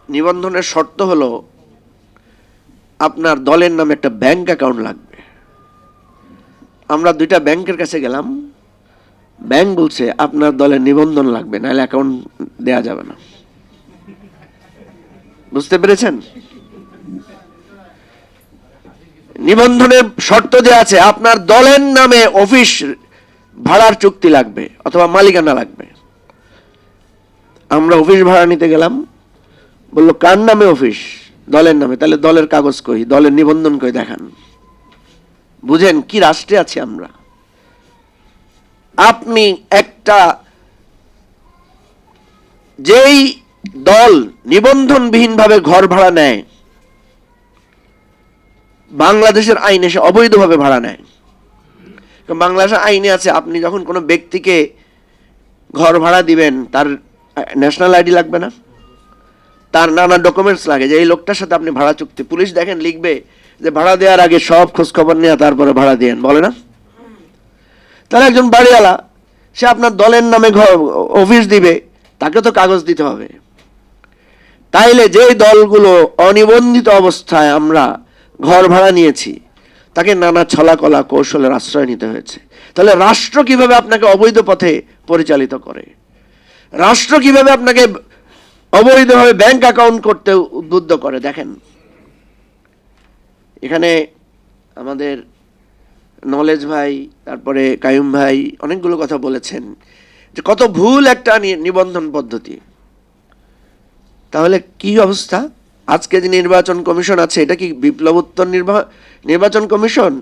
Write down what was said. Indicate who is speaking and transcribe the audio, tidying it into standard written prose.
Speaker 1: নিবন্ধনের শর্ত হলো আপনার দলের নামে একটা ব্যাংক অ্যাকাউন্ট লাগবে। আমরা দুইটা ব্যাংকের কাছে গেলাম, ব্যাংক বলছে আপনার দলের নিবন্ধন লাগবে, নাহলে অ্যাকাউন্ট দেয়া যাবে না। বুঝতে পেরেছেন? নিবন্ধনের শর্ত দেওয়া আছে আপনার দলের নামে অফিস ভাড়ার চুক্তি লাগবে অথবা মালিকানা লাগবে। আমরা অফিস ভাড়া নিতে গেলাম, বললো কার নামে অফিস? দলের নামে। তাহলে দলের কাগজ কই, দলের নিবন্ধন কই দেখান। বুঝেন কি রাষ্ট্রে আছি আমরা? আপনি একটা যেই দল নিবন্ধনবিহীনভাবে ঘর ভাড়া নেয়, বাংলাদেশের আইনে সে অবৈধভাবে ভাড়া নেয়। বাংলাদেশের আইনে আছে আপনি যখন কোনো ব্যক্তিকে ঘর ভাড়া দিবেন তার ন্যাশনাল আইডি লাগবে না, তার নানা ডকুমেন্টস লাগে যে এই লোকটার সাথে আপনি ভাড়া চুক্তি। পুলিশ দেখেন লিখবে যে ভাড়া দেওয়ার আগে সব খোঁজ খবর নিয়ে তারপরে ভাড়া দেন, বলে না? তাহলে একজন বাড়িওয়ালা সে আপনার দলের নামে অফিস দিবে, তাকে তো কাগজ দিতে হবে। তাইলে যে দলগুলো অনিবন্ধিত অবস্থায় আমরা ঘর ভাড়া নিয়েছি তাকে নানা ছলাকলা কৌশলের আশ্রয় নিতে হয়েছে। তাহলে রাষ্ট্র কিভাবে আপনাকে অবৈধ পথে পরিচালিত করে? রাষ্ট্র কিভাবে আপনাকে অবৈধভাবে ব্যাংক অ্যাকাউন্ট করতে উদ্বুদ্ধ করে? দেখেন, এখানে আমাদের নলেজ ভাই, তারপরে কায়ুম ভাই অনেকগুলো কথা বলেছেন যে কত ভুল একটা নিবন্ধন পদ্ধতি। তাহলে কি অবস্থা? আজকে যে নির্বাচন কমিশন আছে এটা কি বিপ্লবোত্তর নির্বাচন কমিশন